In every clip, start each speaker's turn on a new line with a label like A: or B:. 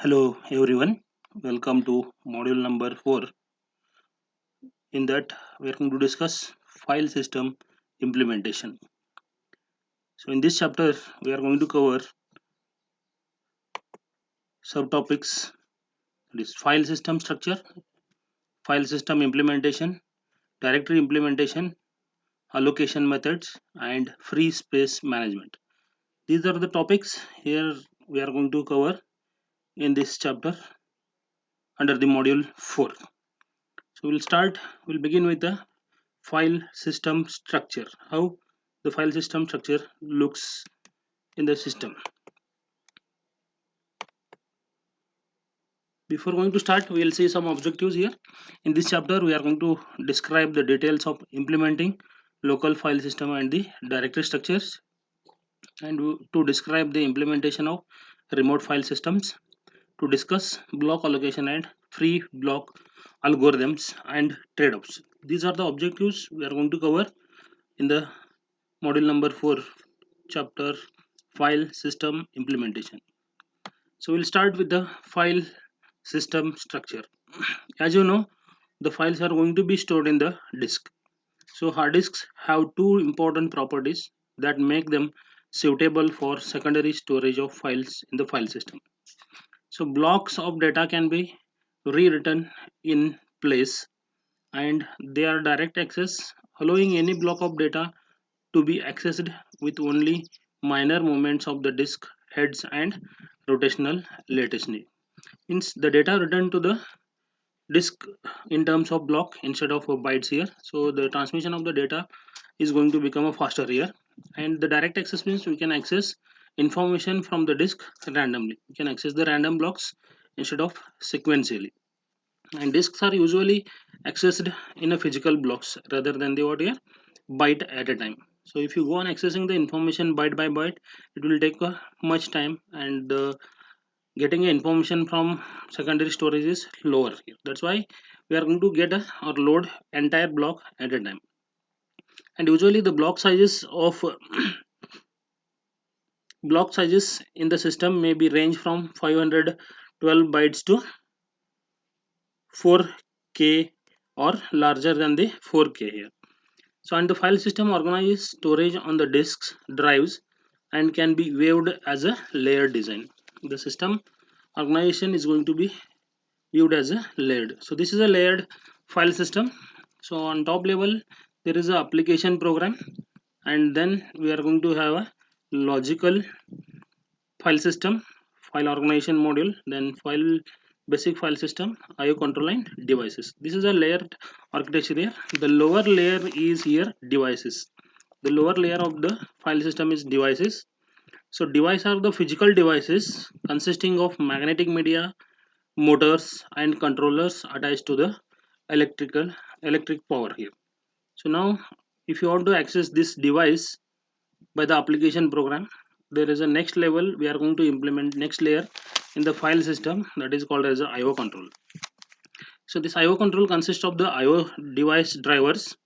A: Hello everyone, welcome to module number 4. In that, we are going to discuss file system implementation. So, in this chapter, we are going to cover subtopics, this file system structure, file system implementation, directory implementation, allocation methods, and free space management. These are the topics here we are going to cover in this chapter under the module 4. So, we'll begin with the file system structure, how the file system structure looks in the system. Before going to start, we'll see some objectives here. In this chapter, we are going to describe the details of implementing local file system and the directory structures, and to describe the implementation of remote file systems, to discuss block allocation and free block algorithms and trade-offs. These are the objectives we are going to cover in the module number 4, chapter file system implementation. So we'll start with the file system structure. As you know, the files are going to be stored in the disk. So hard disks have two important properties that make them suitable for secondary storage of files in the file system. So blocks of data can be rewritten in place, and they are direct access, allowing any block of data to be accessed with only minor movements of the disk heads and rotational latency. Means the data returned to the disk in terms of block instead of bytes here. So the transmission of the data is going to become a faster here. And the direct access means we can access information from the disk randomly. We can access the random blocks instead of sequentially. And disks are usually accessed in a physical blocks rather than the what here byte at a time. So if you go on accessing the information byte by byte, it will take much time, and getting information from secondary storage is lower here. That's why we are going to get or load entire block at a time. And usually the block sizes of block sizes in the system may be range from 512 bytes to 4k or larger than the 4k here. So, and the file system organizes storage on the disks, drives, and can be viewed as a layered design. The system organization is going to be viewed as a layered. So this is a layered file system. So on top level there is a application program, and then we are going to have a logical file system, file organization module, then file basic file system, IO control and devices. This is a layered architecture here. The lower layer is here devices. The lower layer of the file system is devices. So devices are the physical devices consisting of magnetic media, motors and controllers attached to the electric power here. So now if you want to access this device by the application program, there is a next level we are going to implement next layer in the file system, that is called as a IO control. So this IO control consists of the IO device drivers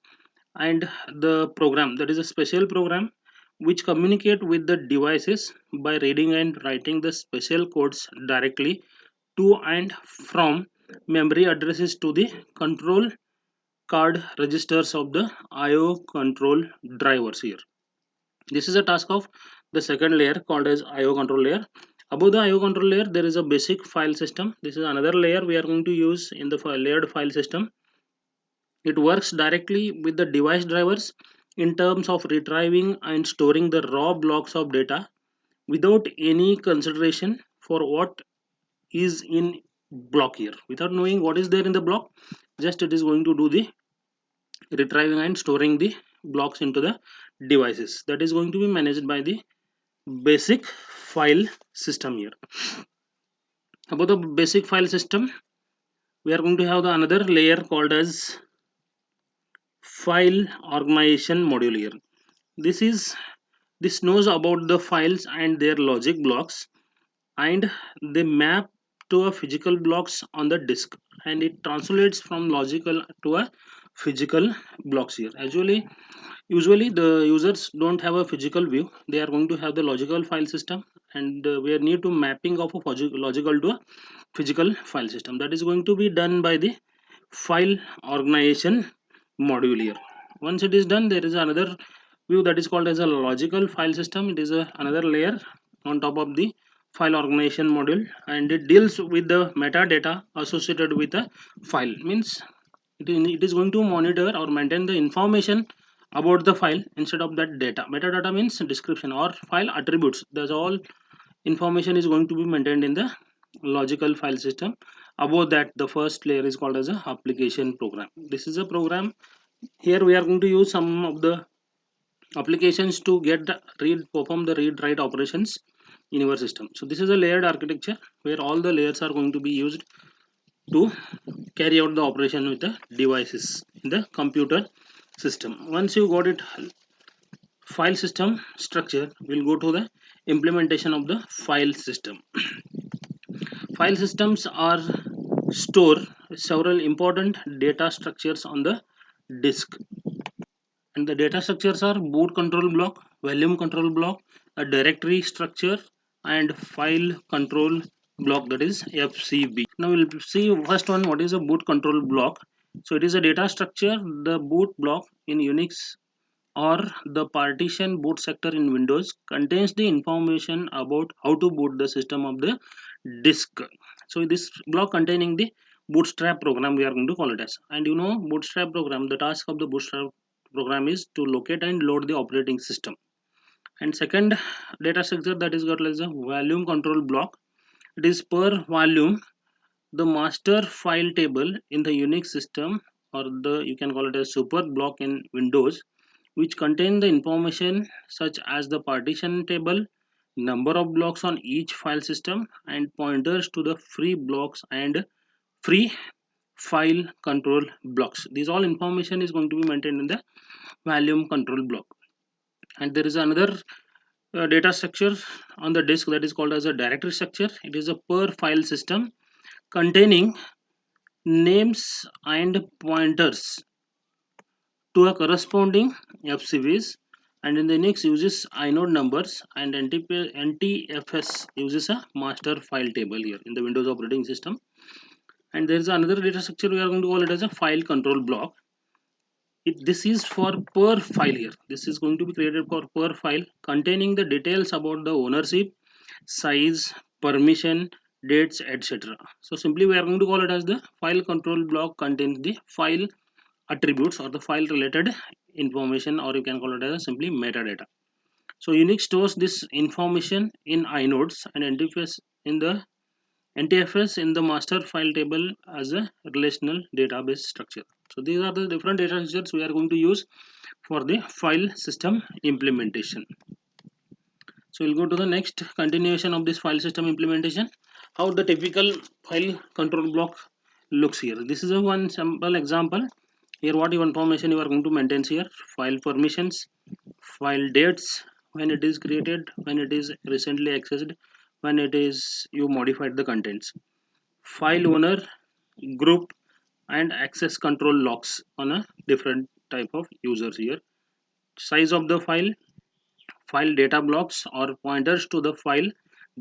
A: and the program, that is a special program which communicate with the devices by reading and writing the special codes directly to and from memory addresses to the control card registers of the IO control drivers here. This is a task of the second layer called as IO control layer. Above the IO control layer, there is a basic file system. This is another layer we are going to use in the layered file system. It works directly with the device drivers in terms of retrieving and storing the raw blocks of data without any consideration for what is in block here. Without knowing what is there in the block, just it is going to do the retrieving and storing the blocks into the devices. That is going to be managed by the basic file system here. About the basic file system, we are going to have the another layer called as file organization module here. This knows about the files and their logic blocks, and they map to a physical blocks on the disk, and it translates from logical to a physical blocks here. Usually the users don't have a physical view, they are going to have the logical file system, and we need to mapping of a logical to a physical file system. That is going to be done by the file organization module here. Once it is done, there is another view that is called as a logical file system. It is another layer on top of the file organization module, and it deals with the metadata associated with the file. Means it is going to monitor or maintain the information about the file instead of that data. Metadata means description or file attributes. That's all information is going to be maintained in the logical file system. Above that, the first layer is called as a application program. This is a program. Here we are going to use some of the applications to get the perform the read write operations in your system. So this is a layered architecture where all the layers are going to be used to carry out the operation with the devices in the computer system. Once you got it file system structure, we'll go to the implementation of the file system. File systems are store several important data structures on the disk, and the data structures are boot control block, volume control block, a directory structure, and file control block, that is FCB. Now we'll see first one, what is a boot control block. So it is a data structure. The boot block in Unix or the partition boot sector in Windows contains the information about how to boot the system of the disk. So this block containing the bootstrap program, we are going to call it as. And you know, bootstrap program, the task of the bootstrap program is to locate and load the operating system. And second data structure, that is got as a volume control block. It is per volume, the master file table in the Unix system, or the you can call it a super block in Windows, which contain the information such as the partition table, number of blocks on each file system, and pointers to the free blocks and free file control blocks. These all information is going to be maintained in the volume control block. And there is another data structure on the disk that is called as a directory structure. It is a per file system containing names and pointers to a corresponding FCVs, and in the Unix uses inode numbers, and NTFS uses a master file table here in the Windows operating system. And there is another data structure, we are going to call it as a file control block. This is for per file here. This is going to be created for per file containing the details about the ownership, size, permission, dates, etc. So simply we are going to call it as the file control block contains the file attributes or the file related information, or you can call it as simply metadata. So Unix stores this information in inodes and NTFS in the master file table as a relational database structure. So these are the different data structures we are going to use for the file system implementation. So we'll go to the next continuation of this file system implementation. How the typical file control block looks here. This is a one sample example. Here what information you are going to maintain here: file permissions, file dates, when it is created, when it is recently accessed, when it is you modified the contents, file owner, group, and access control locks on a different type of users here, size of the file data blocks or pointers to the file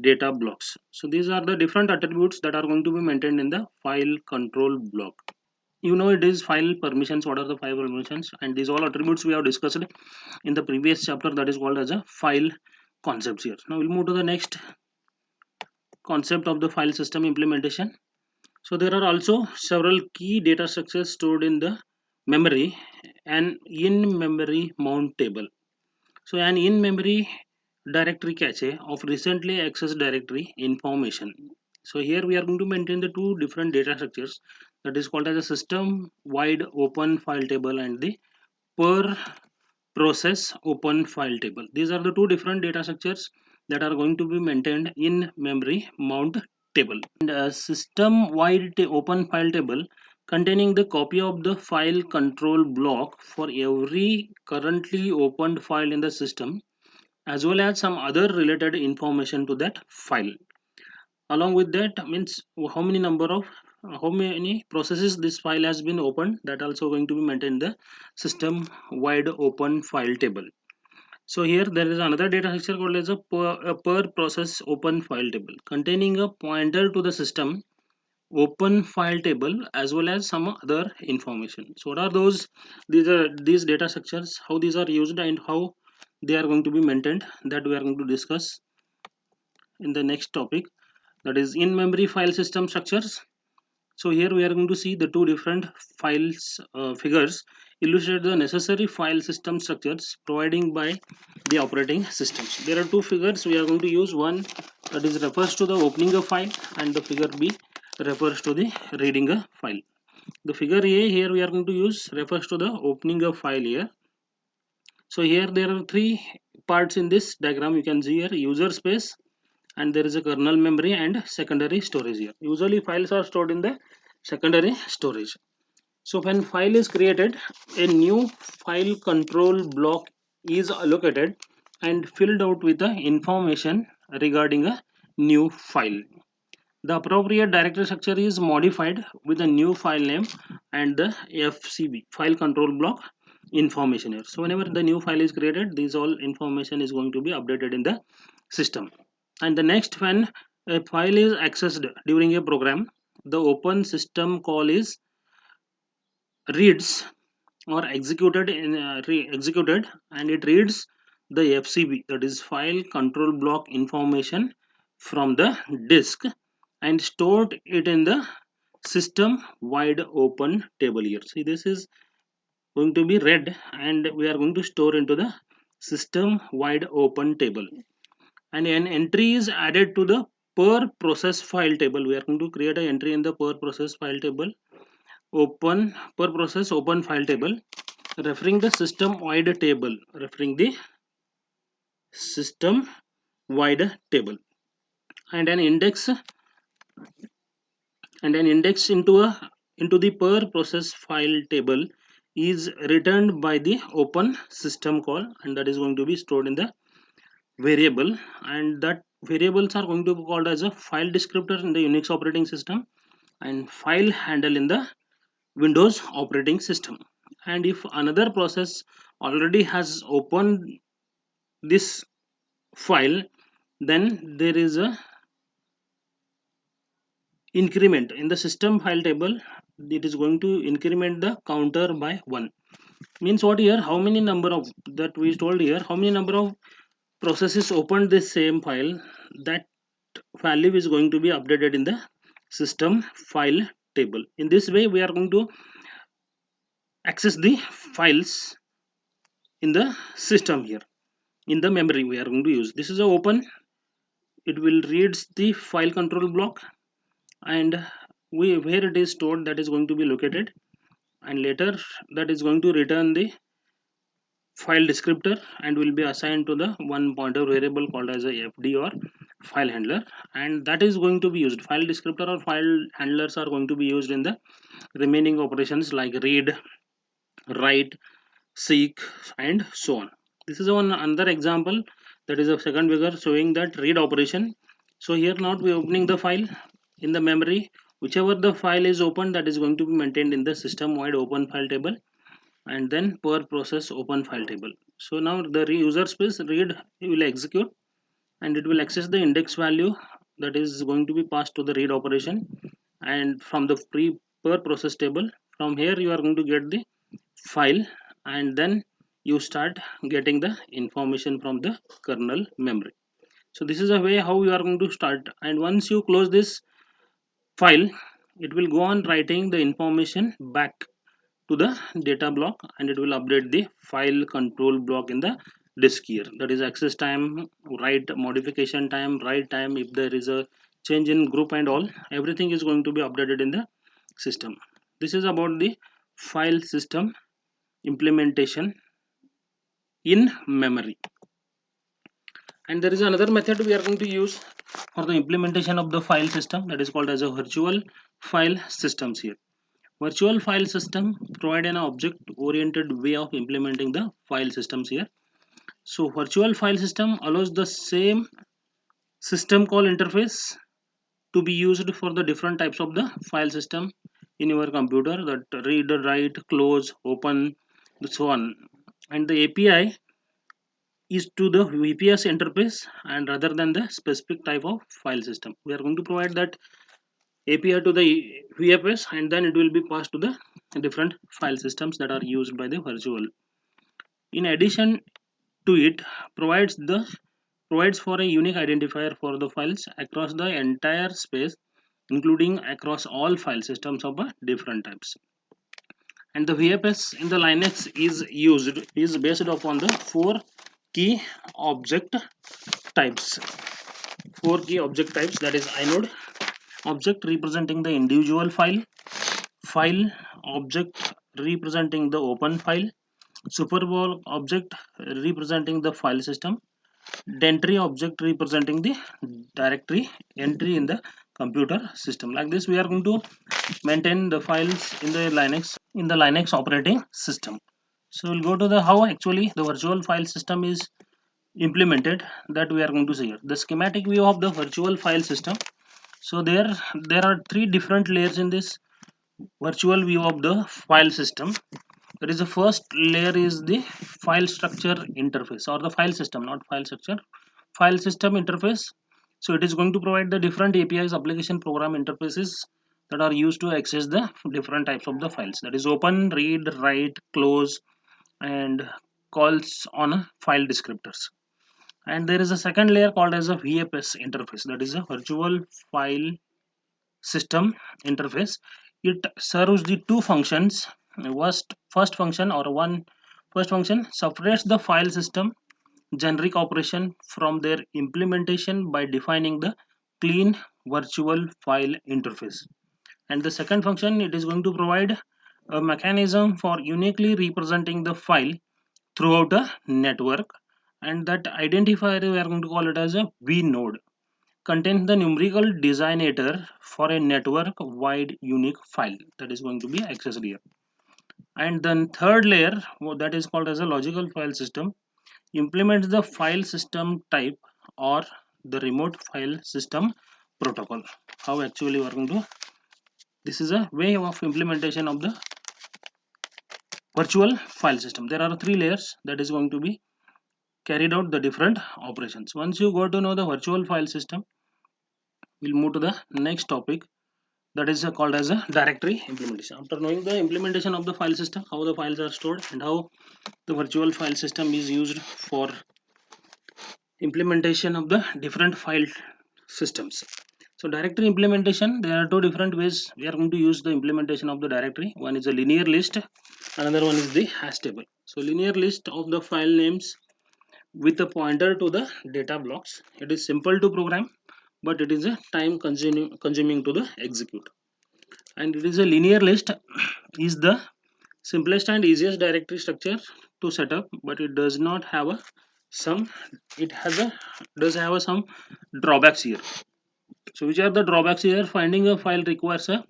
A: data blocks. So these are the different attributes that are going to be maintained in the file control block. You know, it is file permissions. What are the file permissions? And these all attributes we have discussed in the previous chapter, that is called as a file concepts here. Now we'll move to the next concept of the file system implementation. So there are also several key data structures stored in the memory and in-memory mount table. So an in-memory directory cache of recently accessed directory information. So here we are going to maintain the two different data structures, that is called as a system wide open file table and the per process open file table. These are the two different data structures that are going to be maintained in memory mount table. And a system wide open file table containing the copy of the file control block for every currently opened file in the system, as well as some other related information to that file. Along with that means how many number of how many processes this file has been opened, that also going to be maintained in the system wide open file table. So here there is another data structure called as a per process open file table containing a pointer to the system open file table as well as some other information. So what are those? These data structures, how these are used and how they are going to be maintained, that we are going to discuss in the next topic, that is in memory file system structures. So here we are going to see the two different files figures illustrate the necessary file system structures providing by the operating systems. There are two figures we are going to use. One that is refers to the opening a file, and the figure B refers to the reading a file. The figure A here we are going to use refers to the opening a file here. So here there are three parts in this diagram. You can see here user space, and there is a kernel memory and secondary storage here. Usually files are stored in the secondary storage. So when file is created, a new file control block is allocated and filled out with the information regarding a new file. The appropriate directory structure is modified with a new file name and the FCB file control block information here. So whenever the new file is created, this all information is going to be updated in the system. And the next, when a file is accessed during a program, the open system call is reads or executed executed, and it reads the FCB, that is file control block information, from the disk and stored it in the system wide open table here. See, this is going to be read and we are going to store into the system wide open table, and an entry is added to the per process file table. We are going to create an entry in the per process file table, open per process open file table, referring the system wide table, referring the system wide table, and an index into the per process file table is returned by the open system call, and that is going to be stored in the variable, and that variables are going to be called as a file descriptor in the Unix operating system and file handle in the Windows operating system. And if another process already has opened this file, then there is a increment in the system file table. It is going to increment the counter by 1. Means what here, how many number of, that we told here, how many number of processes opened this same file, that value is going to be updated in the system file table. In this way we are going to access the files in the system here. In the memory we are going to use, this is a open, it will reads the file control block, and where it is stored, that is going to be located, and later that is going to return the file descriptor and will be assigned to the one pointer variable called as a FD or file handler, and that is going to be used, file descriptor or file handlers are going to be used in the remaining operations like read, write, seek, and so on. This is one another example, that is a second figure showing that read operation. So here not we opening the file in the memory, whichever the file is open, that is going to be maintained in the system wide open file table, and then per process open file table. So now the user space read will execute and it will access the index value that is going to be passed to the read operation, and from the pre per process table, from here you are going to get the file, and then you start getting the information from the kernel memory. So this is a way how you are going to start, and once you close this file, it will go on writing the information back to the data block, and it will update the file control block in the disk here, that is access time, write modification time, write time, if there is a change in group and all, everything is going to be updated in the system. This is about the file system implementation in memory. And there is another method we are going to use for the implementation of the file system, that is called as a virtual file systems here. Virtual file system provide an object oriented way of implementing the file systems here. So virtual file system allows the same system call interface to be used for the different types of the file system in your computer, that read, write, close, open, so on. And the API is to the VPS interface, and rather than the specific type of file system, we are going to provide that API to the VFS, and then it will be passed to the different file systems that are used by the virtual. In addition to it, provides the provides for a unique identifier for the files across the entire space, including across all file systems of different types. And the VFS in the Linux is based upon the key object types. Four key object types, that is inode object representing the individual file object representing the open file, superball object representing the file system, Dentry object representing the directory entry in the computer system. Like this, we are going to maintain the files in the Linux operating system. So we'll go to the how actually the virtual file system is implemented, that we are going to see here. The schematic view of the virtual file system. So there are three different layers in this virtual view of the file system. That is, the first layer is the file structure interface, or the file system, not file structure, file system interface. So it is going to provide the different APIs, application program interfaces, that are used to access the different types of the files, that is open, read, write, close, and calls on file descriptors. And there is a second layer called as a VFS interface, that is a virtual file system interface. It serves the two functions. First function, or one first function, separates the file system generic operation from their implementation by defining the clean virtual file interface. And the second function, it is going to provide a mechanism for uniquely representing the file throughout a network, and that identifier we are going to call it as a vnode, contains the numerical designator for a network wide unique file that is going to be accessed here. And then third layer, that is called as a logical file system, implements the file system type or the remote file system protocol. How actually we are going to, this is a way of implementation of the virtual file system. There are three layers that is going to be carried out the different operations. Once you go to know the virtual file system, we'll move to the next topic, that is called as a directory implementation. After knowing the implementation of the file system, how the files are stored, and how the virtual file system is used for implementation of the different file systems. So directory implementation, there are two different ways we are going to use the implementation of the directory. One is a linear list, another one is the hash table. So linear list of the file names with a pointer to the data blocks. It is simple to program, but it is a time consuming to the execute. And it is a linear list is the simplest and easiest directory structure to set up, but it does not have a some it has a does have a some drawbacks here. So which are the drawbacks here? Finding a file requires a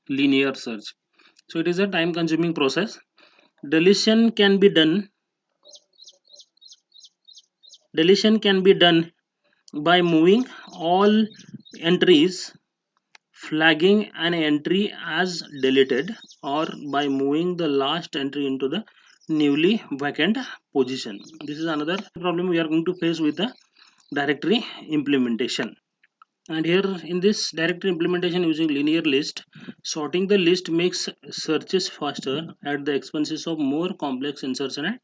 A: linear search, so it is a time consuming process. deletion can be done Deletion can be done by moving all entries, flagging an entry as deleted, or by moving the last entry into the newly vacant position. This is another problem we are going to face with the directory implementation. And here in this directory implementation using linear list, sorting the list makes searches faster at the expenses of more complex insertion and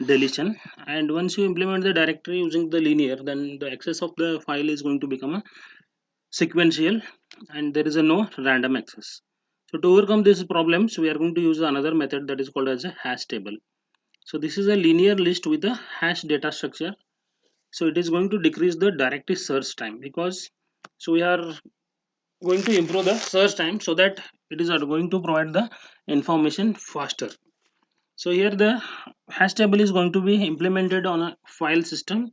A: deletion. And once you implement the directory using the linear, then the access of the file is going to become a sequential, and there is a no random access. So to overcome these problems, we are going to use another method that is called as a hash table. So this is a linear list with a hash data structure. So it is going to decrease the directory search time, because so we are going to improve the search time so that it is going to provide the information faster. So here the hash table is going to be implemented on a file system.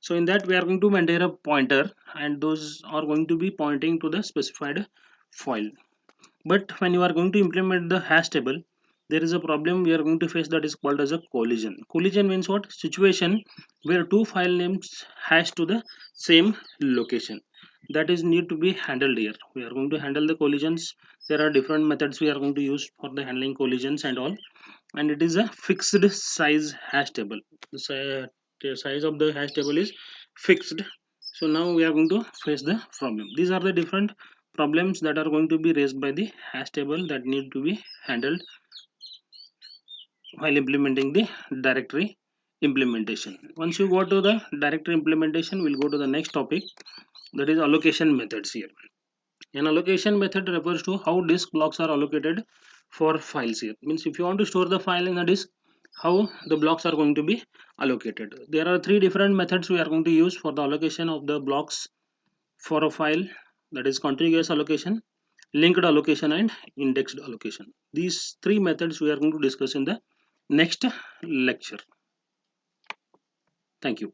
A: So in that we are going to maintain a pointer, and those are going to be pointing to the specified file. But when you are going to implement the hash table, there is a problem we are going to face, that is called as a collision. Collision means what? Situation where two file names hash to the same location. that is need to be handled here. We are going to handle the collisions. There are different methods we are going to use for the handling collisions and all, and it is a fixed size hash table. The size of the hash table is fixed. So now we are going to face the problem. These are the different problems that are going to be raised by the hash table that need to be handled while implementing the directory implementation. Once you go to the directory implementation, we'll go to the next topic, that is allocation methods here. An allocation method refers to how disk blocks are allocated for files here. Means if you want to store the file in a disk, how the blocks are going to be allocated. There are three different methods we are going to use for the allocation of the blocks for a file, that is contiguous allocation, linked allocation and indexed allocation. These three methods we are going to discuss in the next lecture. Thank you.